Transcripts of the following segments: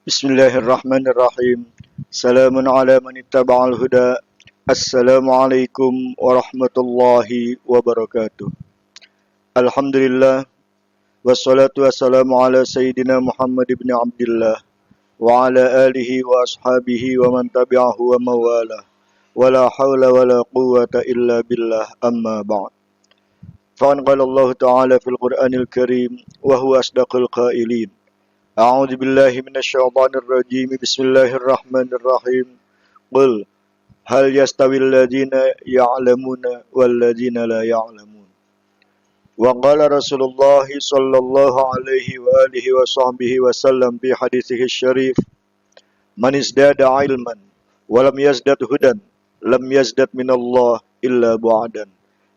Bismillahirrahmanirrahim. Salamun ala man ittaba'al huda. Assalamualaikum warahmatullahi wabarakatuh. Alhamdulillah wassalatu wassalamu ala sayyidina Muhammad ibn Abdullah wa ala alihi wa ashabihi wa man tabi'ahu wa mawala. Wala hawla wala quwwata illa billah amma ba'd. Fa'an qala Allah ta'ala fil Qur'anil Karim wa huwa asdaqul qailin. أعوذ بالله من الشيطان الرجيم بسم الله الرحمن الرحيم قل هل يستوي الذين يعلمون والذين لا يعلمون وقال رسول الله صلى الله عليه وآله وصحبه وسلم في حديثه الشريف من ازداد علما ولم يزدد هدى لم يزدد من الله إلا بعدا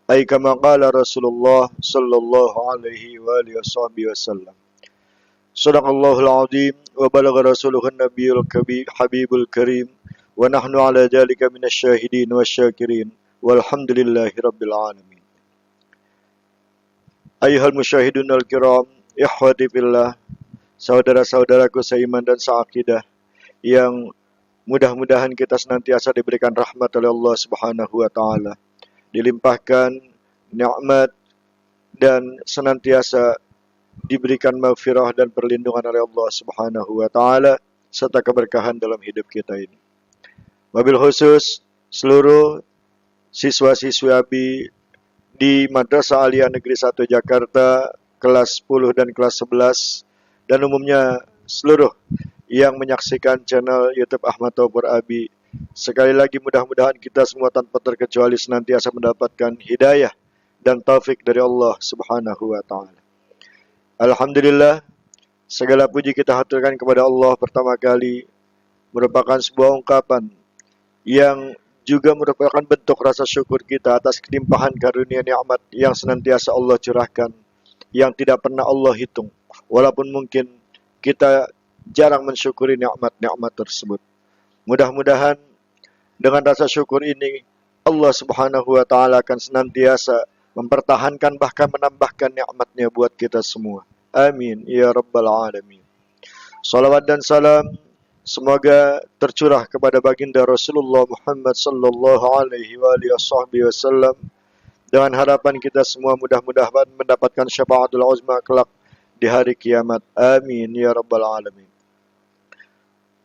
أي كما قال رسول الله صلى الله عليه وآله وصحبه وسلم. Sadaqallahul azim wa balagha rasuluhun nabiyul habibul karim wa nahnu ala dhalika minasyahidin wasyakirin walhamdulillahi rabbil alamin. Ayyuhal musyahidun al-kiram, ikhwati fillah, saudara-saudaraku seiman dan seakidah yang mudah-mudahan kita senantiasa diberikan rahmat oleh Allah Subhanahu wa taala, dilimpahkan nikmat dan senantiasa diberikan maghfirah dan perlindungan oleh Allah Subhanahu wa taala serta keberkahan dalam hidup kita ini. Wabil khusus seluruh siswa-siswi ABI di Madrasah Aliyah Negeri 1 Jakarta kelas 10 dan kelas 11 dan umumnya seluruh yang menyaksikan channel YouTube Ahmad Taufur ABI. Sekali lagi mudah-mudahan kita semua tanpa terkecuali senantiasa mendapatkan hidayah dan taufik dari Allah Subhanahu wa taala. Alhamdulillah, segala puji kita haturkan kepada Allah pertama kali, merupakan sebuah ungkapan yang juga merupakan bentuk rasa syukur kita atas kelimpahan karunia nikmat yang senantiasa Allah curahkan, yang tidak pernah Allah hitung, walaupun mungkin kita jarang mensyukuri nikmat-nikmat tersebut. Mudah-mudahan dengan rasa syukur ini, Allah Subhanahu wa taala akan senantiasa mempertahankan bahkan menambahkan nikmatnya buat kita semua. Amin ya rabbal alamin. Salawat dan salam semoga tercurah kepada baginda Rasulullah Muhammad sallallahu alaihi wasallam dengan harapan kita semua mudah-mudahan mendapatkan syafaatul uzma kelak di hari kiamat. Amin ya rabbal alamin.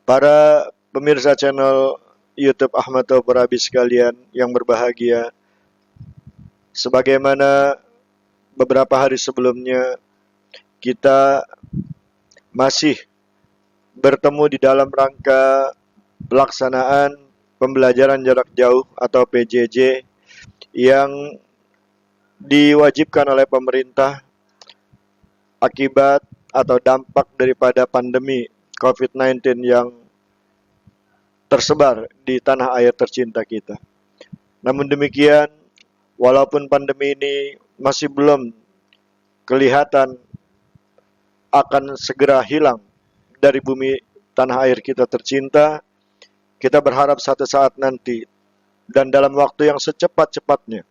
Para pemirsa channel YouTube Ahmad Taufur ABI sekalian yang berbahagia, sebagaimana beberapa hari sebelumnya kita masih bertemu di dalam rangka pelaksanaan pembelajaran jarak jauh atau PJJ yang diwajibkan oleh pemerintah akibat atau dampak daripada pandemi COVID-19 yang tersebar di tanah air tercinta kita. Namun demikian, walaupun pandemi ini masih belum kelihatan akan segera hilang dari bumi tanah air kita tercinta, kita berharap satu saat nanti dan dalam waktu yang secepat-cepatnya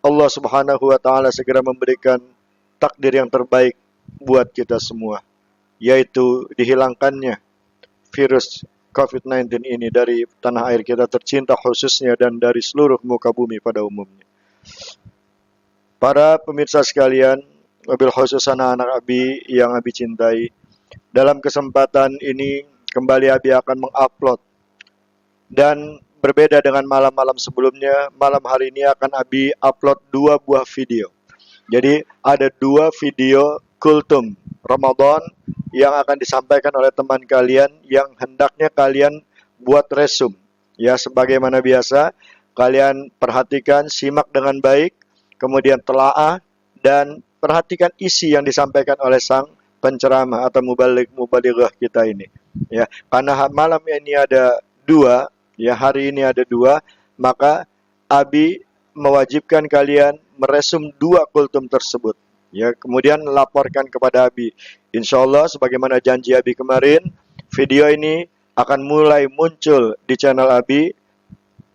Allah Subhanahu wa taala segera memberikan takdir yang terbaik buat kita semua, yaitu dihilangkannya virus COVID-19 ini dari tanah air kita tercinta khususnya dan dari seluruh muka bumi pada umumnya. Para pemirsa sekalian, wabil khusus anak-anak ABI yang ABI cintai, dalam kesempatan ini kembali ABI akan mengupload dan berbeda dengan malam-malam sebelumnya, malam hari ini akan ABI upload 2 buah video. Jadi ada 2 video kultum Ramadan yang akan disampaikan oleh teman kalian yang hendaknya kalian buat resum. Ya, sebagaimana biasa, kalian perhatikan, simak dengan baik, kemudian telaah dan perhatikan isi yang disampaikan oleh sang penceramah atau mubalighah kita ini. Ya, karena malam ini ada 2, ya hari ini ada 2, maka ABI mewajibkan kalian meresum 2 kultum tersebut. Ya, kemudian laporkan kepada ABI. Insyaallah sebagaimana janji ABI kemarin, video ini akan mulai muncul di channel ABI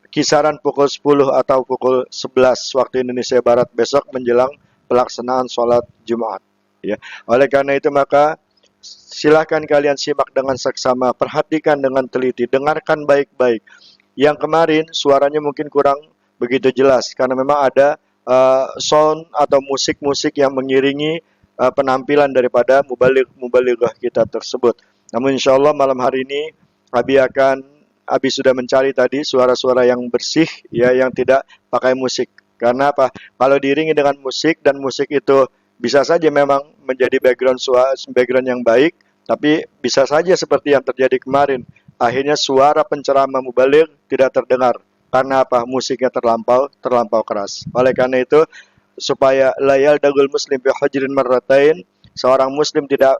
kisaran pukul 10 atau pukul 11 waktu Indonesia Barat besok menjelang pelaksanaan sholat Jumat. Ya, oleh karena itu maka Silahkan kalian simak dengan seksama, perhatikan dengan teliti, dengarkan baik-baik. Yang kemarin suaranya mungkin kurang begitu jelas karena memang ada sound atau musik-musik yang mengiringi penampilan daripada mubalighah kita tersebut. Namun insya Allah malam hari ini Abi sudah mencari tadi suara-suara yang bersih ya, yang tidak pakai musik. Karena apa? Kalau diiringi dengan musik dan musik itu bisa saja memang menjadi background yang baik, tapi bisa saja seperti yang terjadi kemarin. Akhirnya suara penceramah mubaligh tidak terdengar. Karena apa? Musiknya terlampau keras. Oleh karena itu, supaya layal dagul muslim bi hajrin marratain, seorang muslim tidak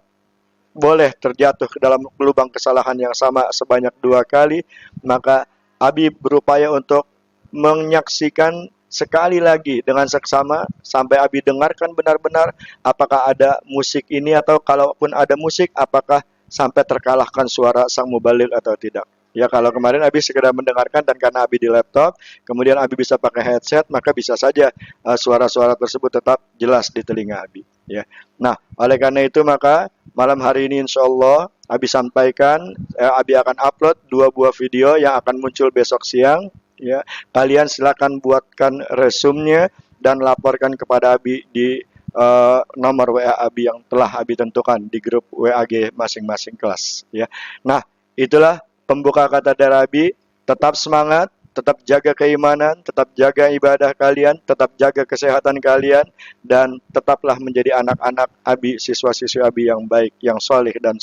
boleh terjatuh ke dalam lubang kesalahan yang sama sebanyak 2 kali, maka Abi berupaya untuk menyaksikan sekali lagi dengan seksama sampai Abi dengarkan benar-benar apakah ada musik ini, atau kalaupun ada musik apakah sampai terkalahkan suara sang mubaligh atau tidak. Ya, kalau kemarin Abi sekedar mendengarkan dan karena Abi di laptop, kemudian Abi bisa pakai headset, maka bisa saja suara-suara tersebut tetap jelas di telinga Abi. Ya. Nah, oleh karena itu maka malam hari ini insya Allah Abi sampaikan, Abi akan upload 2 buah video yang akan muncul besok siang. Ya, kalian silakan buatkan resumnya dan laporkan kepada Abi di nomor WA Abi yang telah Abi tentukan di grup WAG masing-masing kelas. Ya, nah itulah pembuka kata dari Abi. Tetap semangat, tetap jaga keimanan, tetap jaga ibadah kalian, tetap jaga kesehatan kalian, dan tetaplah menjadi anak-anak Abi, siswa-siswi Abi yang baik, yang solih dan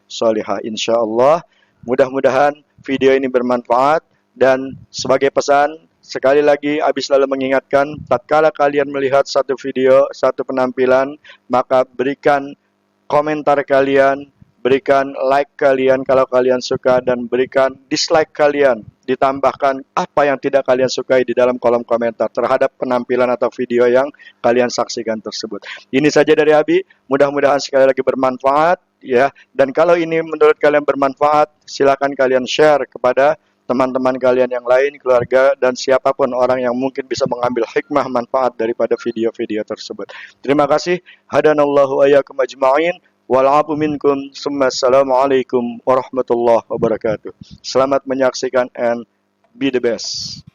solihah. Insya Allah, mudah-mudahan video ini bermanfaat. Dan sebagai pesan, sekali lagi Abi selalu mengingatkan, tatkala kalian melihat satu video, satu penampilan, maka berikan komentar kalian, berikan like kalian kalau kalian suka, dan berikan dislike kalian, ditambahkan apa yang tidak kalian sukai di dalam kolom komentar terhadap penampilan atau video yang kalian saksikan tersebut. Ini saja dari Abi, mudah-mudahan sekali lagi bermanfaat ya. Dan kalau ini menurut kalian bermanfaat, silakan kalian share kepada teman-teman kalian yang lain, keluarga, dan siapapun orang yang mungkin bisa mengambil hikmah manfaat daripada video-video tersebut. Terima kasih. Hadanallahu ayyakum ajma'in. Wal'afu minkum. Summa assalamualaikum warahmatullahi wabarakatuh. Selamat menyaksikan and be the best.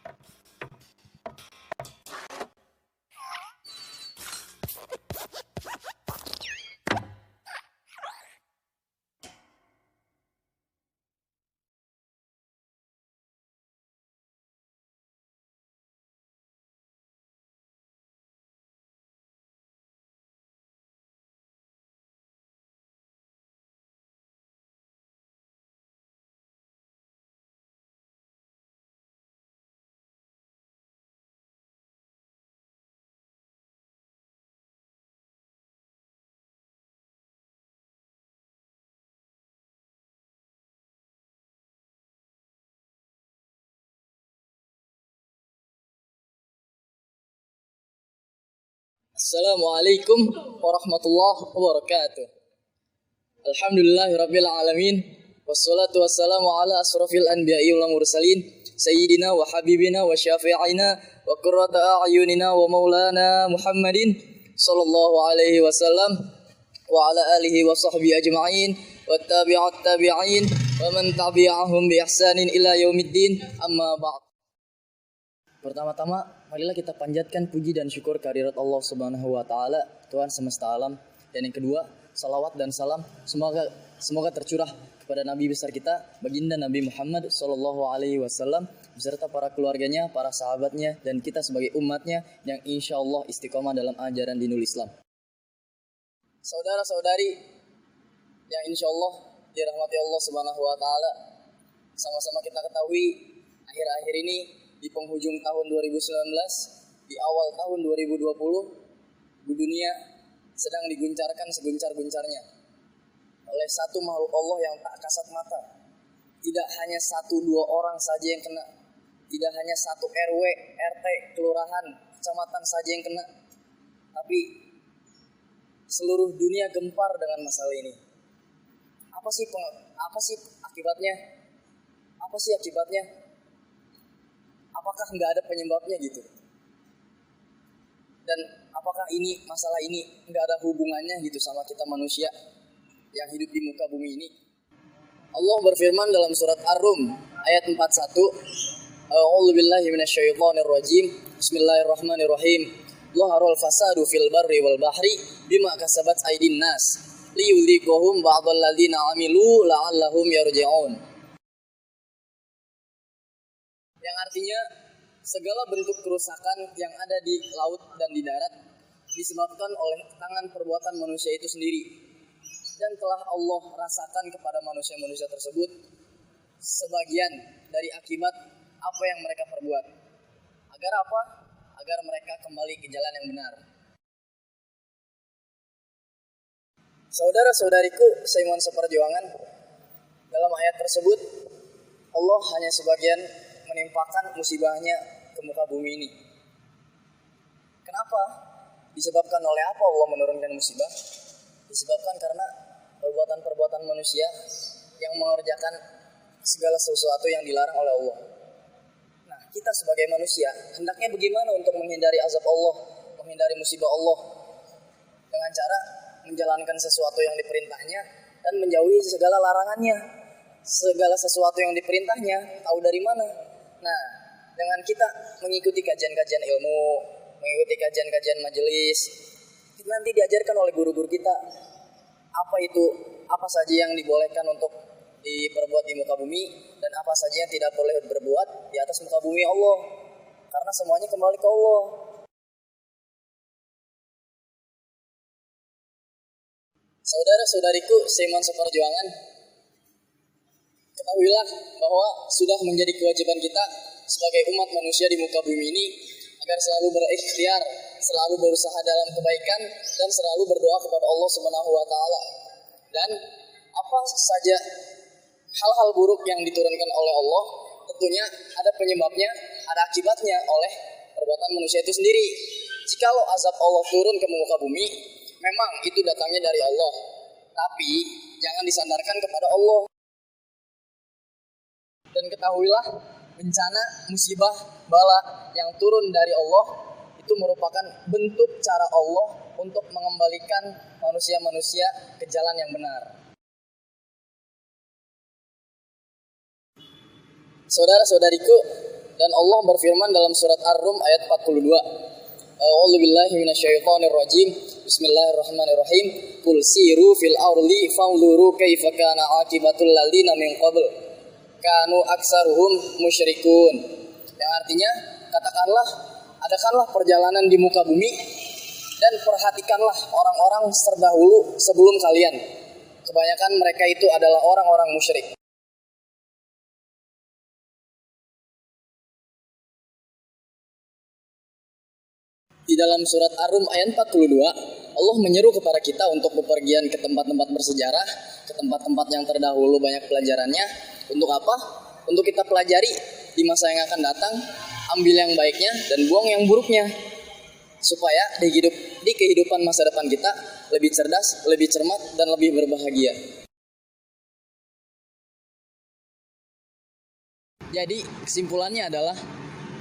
Assalamualaikum warahmatullahi wabarakatuh. Alhamdulillahirabbil alamin. Wassalatu wassalamu ala asrofil anbiya'i wal mursalin sayyidina wa habibina wa syafi'ina wa qurrata a'yunina wa maulana Muhammadin sallallahu alaihi wasallam wa ala alihi wa sahbihi ajma'in wa tabi'at tabi'in wa man tabi'ahum bi ihsanin ila yaumiddin, amma ba'd. Pertama-tama, marilah kita panjatkan puji dan syukur kehadirat Allah Subhanahu wa taala, Tuhan semesta alam. Dan yang kedua, salawat dan salam semoga tercurah kepada Nabi besar kita, baginda Nabi Muhammad sallallahu alaihi wasallam, beserta para keluarganya, para sahabatnya, dan kita sebagai umatnya yang insya Allah istiqomah dalam ajaran dinul Islam. Saudara-saudari yang insya Allah dirahmati Allah Subhanahu wa taala, sama-sama kita ketahui akhir-akhir ini di penghujung tahun 2019, di awal tahun 2020, di dunia sedang diguncarkan seguncar-guncarnya oleh satu makhluk Allah yang tak kasat mata. Tidak hanya 1-2 orang saja yang kena, tidak hanya 1 RW, RT, kelurahan, kecamatan saja yang kena, tapi seluruh dunia gempar dengan masalah ini. Apa sih akibatnya? Apa sih akibatnya? Apakah nggak ada penyebabnya gitu? Dan apakah masalah ini nggak ada hubungannya gitu sama kita manusia? yang hidup di muka bumi ini. Allah berfirman dalam surat Ar-Rum ayat 41, A'udzu billahi minasyaitonir rajim. Bismillahirrahmanirrahim. Zaharul fasadu fil barri wal bahri bima kasabat aydin nas liyudhiqahum ba'dal ladzina 'amilu la'allahum yarji'un. Yang artinya segala bentuk kerusakan yang ada di laut dan di darat disebabkan oleh tangan perbuatan manusia itu sendiri. Dan telah Allah rasakan kepada manusia-manusia tersebut sebagian dari akibat apa yang mereka perbuat. Agar apa? Agar mereka kembali ke jalan yang benar. Saudara-saudariku seiman seperjuangan, dalam ayat tersebut Allah hanya sebagian menimpakan musibahnya ke muka bumi ini. Kenapa? Disebabkan oleh apa Allah menurunkan musibah? Disebabkan karena perbuatan-perbuatan manusia yang mengerjakan segala sesuatu yang dilarang oleh Allah. Nah, kita sebagai manusia hendaknya bagaimana untuk menghindari azab Allah, menghindari musibah Allah? Dengan cara menjalankan sesuatu yang diperintahnya dan menjauhi segala larangannya. Segala sesuatu yang diperintahnya tahu dari mana? Nah, dengan kita mengikuti kajian-kajian ilmu, mengikuti kajian-kajian majelis, kita nanti diajarkan oleh guru-guru kita apa saja yang dibolehkan untuk diperbuat di muka bumi dan apa saja yang tidak boleh berbuat di atas muka bumi Allah, karena semuanya kembali ke Allah. Saudara-saudariku seiman seperjuangan, ketahuilah bahwa sudah menjadi kewajiban kita sebagai umat manusia di muka bumi ini agar selalu berikhtiar, selalu berusaha dalam kebaikan dan selalu berdoa kepada Allah Subhanahu wa taala. Dan apa saja hal-hal buruk yang diturunkan oleh Allah, tentunya ada penyebabnya, ada akibatnya oleh perbuatan manusia itu sendiri. Jikalau azab Allah turun ke muka bumi, memang itu datangnya dari Allah, tapi jangan disandarkan kepada Allah. Dan ketahuilah, bencana, musibah, bala yang turun dari Allah itu merupakan bentuk cara Allah untuk mengembalikan manusia-manusia ke jalan yang benar. Saudara-saudariku, dan Allah berfirman dalam surat Ar-Rum ayat 42. A'udzu billahi minasyaitonir rajim. Bismillahirrahmanirrahim. Qul siru fil ardi fanzuru kaifa kana aqibatul ladzina min qabl. Kanu aksaruhum musyrikun. Yang artinya, katakanlah, adakanlah perjalanan di muka bumi dan perhatikanlah orang-orang terdahulu sebelum kalian. Kebanyakan mereka itu adalah orang-orang musyrik. Di dalam surat Ar-Rum ayat 42, Allah menyeru kepada kita untuk bepergian ke tempat-tempat bersejarah, ke tempat-tempat yang terdahulu banyak pelajarannya. Untuk apa? Untuk kita pelajari di masa yang akan datang, ambil yang baiknya dan buang yang buruknya. Supaya di kehidupan masa depan kita lebih cerdas, lebih cermat, dan lebih berbahagia. Jadi kesimpulannya adalah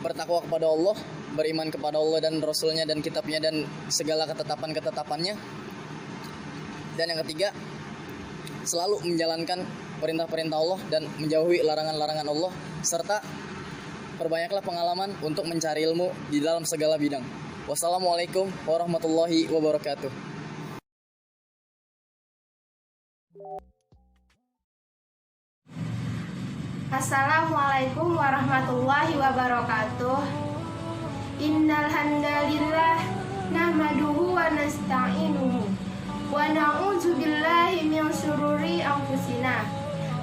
bertakwa kepada Allah, beriman kepada Allah dan Rasulnya dan kitabnya dan segala ketetapan-ketetapannya. Dan yang ketiga, selalu menjalankan perintah-perintah Allah dan menjauhi larangan-larangan Allah, serta perbanyaklah pengalaman untuk mencari ilmu di dalam segala bidang. Wassalamualaikum warahmatullahi wabarakatuh. Assalamualaikum warahmatullahi wabarakatuh. Innal hamdalillah nahmaduhu wa nasta'inuhu wa na'udzu billahi min syururi anfusina.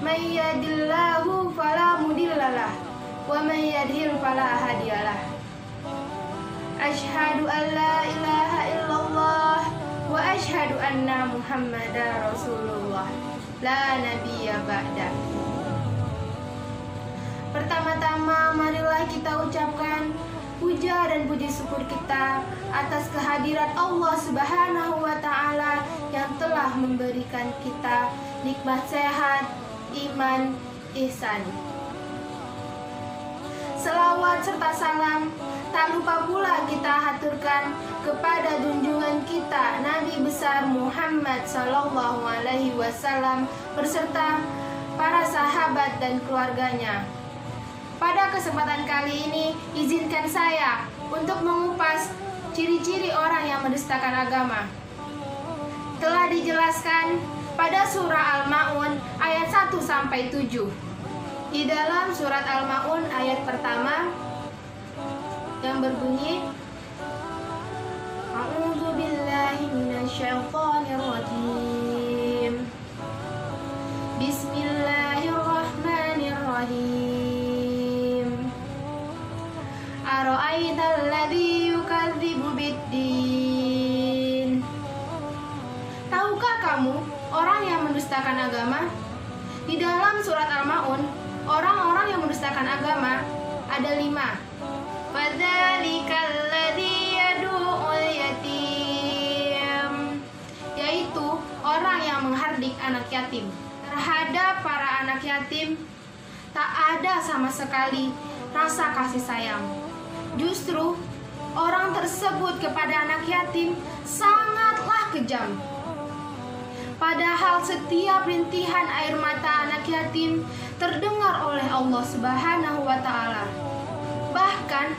May yahdihillahu fala mudhillalah wa may yudhlil fala hadiyalah. Asyhadu an la ilaha illallah wa asyhadu anna Muhammadar Rasulullah la nabiyya ba'da. Pertama-tama marilah kita ucapkan puja dan puji syukur kita atas kehadirat Allah Subhanahu wa taala yang telah memberikan kita nikmat sehat, iman, ihsan. Selawat serta salam Tak lupa pula kita haturkan kepada junjungan kita Nabi besar Muhammad sallallahu alaihi wasallam beserta para sahabat dan keluarganya. Pada kesempatan kali ini, izinkan saya untuk mengupas ciri-ciri orang yang mendustakan agama. Telah dijelaskan pada surah Al-Ma'un ayat 1 sampai 7. Di dalam surat Al-Ma'un ayat pertama yang berbunyi, A'udzu billahi minasyaitonir rajim. Bismillahirrahmanirrahim. Ara'aital ladzi yukadzibu biddin. Tahukah kamu orang yang mendustakan agama? Di dalam surat Al-Ma'un, orang-orang yang mendustakan agama ada 5. Fadzalikal ladzi yad'ul yatim, yaitu orang yang menghardik anak yatim. Terhadap para anak yatim tak ada sama sekali rasa kasih sayang. Justru orang tersebut kepada anak yatim sangatlah kejam. Padahal setiap rintihan air mata anak yatim terdengar oleh Allah Subhanahu wa ta'ala. Bahkan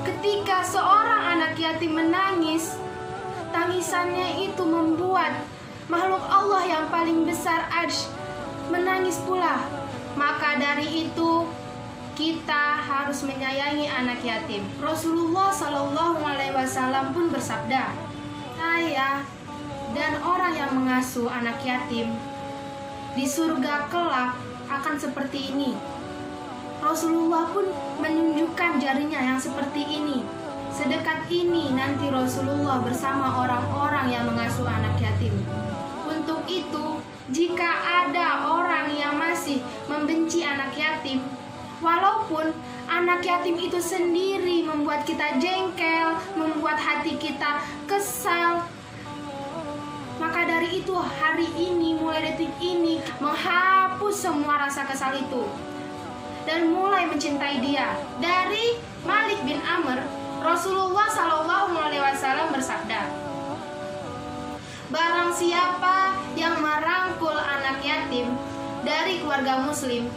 ketika seorang anak yatim menangis, tangisannya itu membuat makhluk Allah yang paling besar Arsy menangis pula. Maka dari itu kita harus menyayangi anak yatim. Rasulullah Shallallahu Alaihi Wasallam pun bersabda, saya dan orang yang mengasuh anak yatim di surga kelak akan seperti ini. Rasulullah pun menunjukkan jarinya yang seperti ini. Sedekat ini nanti Rasulullah bersama orang-orang yang mengasuh anak yatim. Untuk itu, jika ada orang yang masih membenci anak yatim, walaupun anak yatim itu sendiri membuat kita jengkel, membuat hati kita kesal, maka dari itu hari ini, mulai detik ini, menghapus semua rasa kesal itu dan mulai mencintai dia. Dari Malik bin Amr, Rasulullah Shallallahu Alaihi Wasallam bersabda, barang siapa yang merangkul anak yatim dari keluarga muslim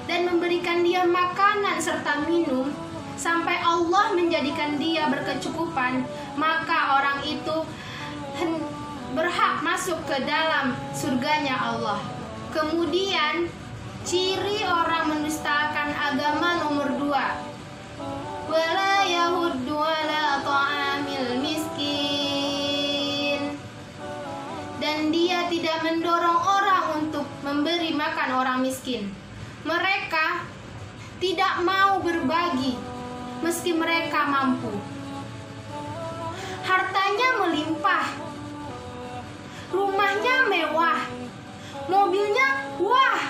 dan memberikan dia makanan serta minum sampai Allah menjadikan dia berkecukupan, maka orang itu berhak masuk ke dalam surganya Allah. Kemudian ciri orang mendustakan agama nomor 2, wala yahuddu ala ta'amil miskin, dan dia tidak mendorong orang untuk memberi makan orang miskin. Mereka tidak mau berbagi meski mereka mampu. Hartanya melimpah, rumahnya mewah, mobilnya wah,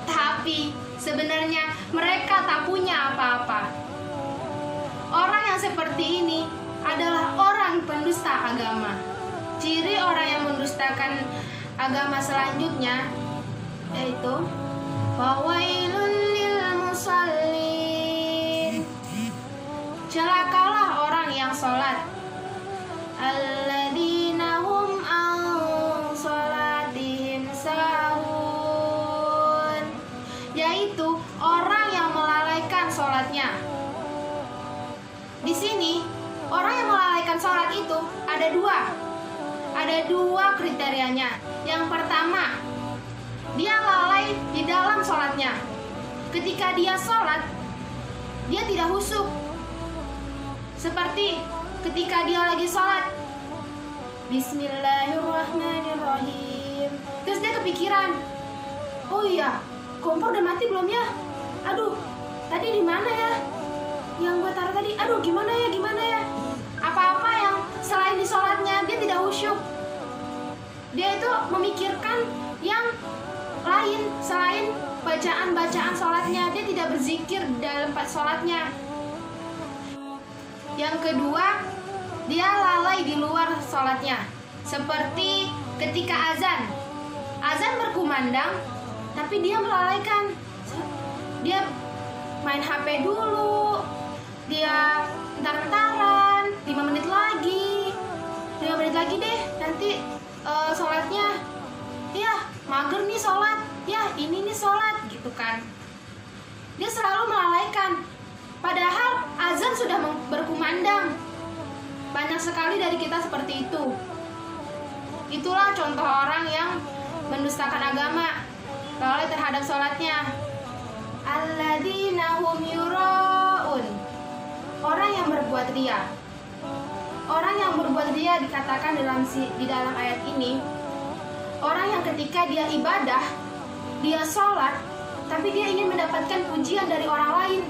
tapi sebenarnya mereka tak punya apa-apa. Orang yang seperti ini adalah orang pendusta agama. Ciri orang yang mendustakan agama selanjutnya yaitu fawailul lil musallin. Celakalah orang yang sholat. Alladzina hum an sholatihim sahun, yaitu orang yang melalaikan sholatnya. Di sini orang yang melalaikan sholat itu ada dua kriterianya. Yang pertama, dia lalai di dalam sholatnya. Ketika dia sholat, dia tidak khusyuk. Seperti ketika dia lagi sholat, Bismillahirrahmanirrahim, terus dia kepikiran, oh iya, kompor udah mati belum ya? Aduh, tadi di mana ya? Yang gue taruh tadi, aduh gimana ya? Apa-apa yang selain di sholatnya dia tidak khusyuk. Dia itu memikirkan yang lain selain bacaan sholatnya. Dia tidak berzikir dalam sholatnya. Yang kedua, dia lalai di luar sholatnya. Seperti ketika azan berkumandang, tapi dia melalaikan. Dia main HP dulu, dia Ntar-ntaran, 5 menit lagi deh, nanti sholatnya. Ya, mager nih sholat, ya ini nih sholat, gitu kan. Dia selalu melalaikan, padahal azan sudah berkumandang. Banyak sekali dari kita seperti itu. Itulah contoh orang yang mendustakan agama, lalai terhadap sholatnya. Alladzina hum yura'un, orang yang berbuat riya. Orang yang berbuat riya dikatakan di dalam ayat ini, orang yang ketika dia ibadah, dia sholat, tapi dia ingin mendapatkan pujian dari orang lain.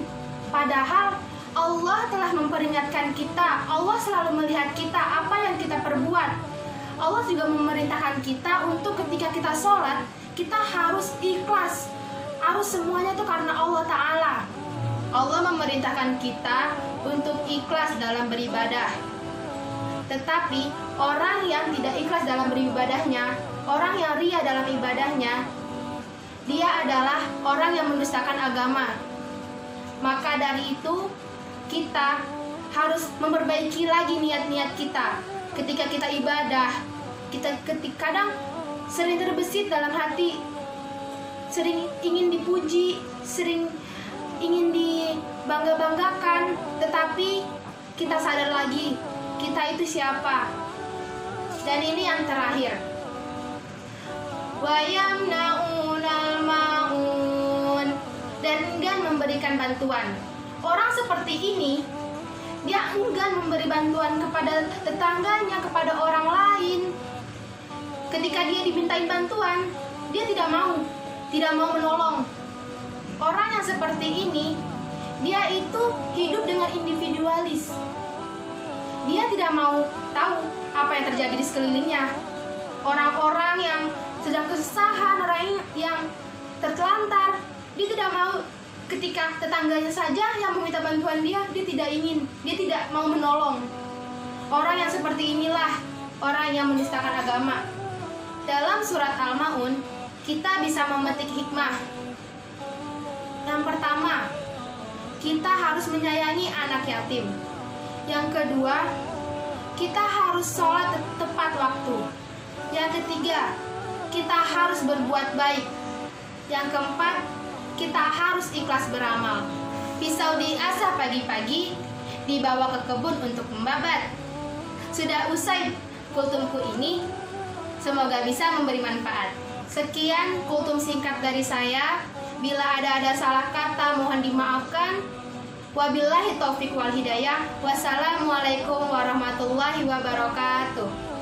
Padahal Allah telah memperingatkan kita, Allah selalu melihat kita, apa yang kita perbuat. Allah juga memerintahkan kita untuk ketika kita sholat, kita harus ikhlas. Harus semuanya itu karena Allah Ta'ala. Allah memerintahkan kita untuk ikhlas dalam beribadah. Tetapi orang yang tidak ikhlas dalam beribadahnya, orang yang riya dalam ibadahnya, dia adalah orang yang mendustakan agama. Maka dari itu kita harus memperbaiki lagi niat-niat kita. Ketika kita ibadah, kita kadang sering terbesit dalam hati, sering ingin dipuji, sering ingin dibangga-banggakan, tetapi kita sadar lagi kita itu siapa. Dan ini yang terakhir, wa yamna'unal ma'un, dan enggan memberikan bantuan. Orang seperti ini, dia enggan memberi bantuan kepada tetangganya, kepada orang lain. Ketika dia dimintain bantuan, dia tidak mau menolong. Orang yang seperti ini, dia itu hidup dengan individualis. Dia tidak mau tahu apa yang terjadi di sekelilingnya. Orang-orang yang sedang kesusahan, orang yang tertelantar, dia tidak mau. Ketika tetangganya saja yang meminta bantuan dia tidak mau menolong. Orang yang seperti inilah orang yang menistakan agama. Dalam surat Al-Ma'un, kita bisa memetik hikmah. Yang pertama, kita harus menyayangi anak yatim. Yang kedua, kita harus sholat tepat waktu. Yang ketiga, kita harus berbuat baik. Yang keempat, kita harus ikhlas beramal. Pisau diasah pagi-pagi, dibawa ke kebun untuk membabat. Sudah usai kultumku ini, semoga bisa memberi manfaat. Sekian kultum singkat dari saya. Bila ada salah kata mohon dimaafkan. Wabillahi taufiq wal hidayah. Wassalamualaikum warahmatullahi wabarakatuh.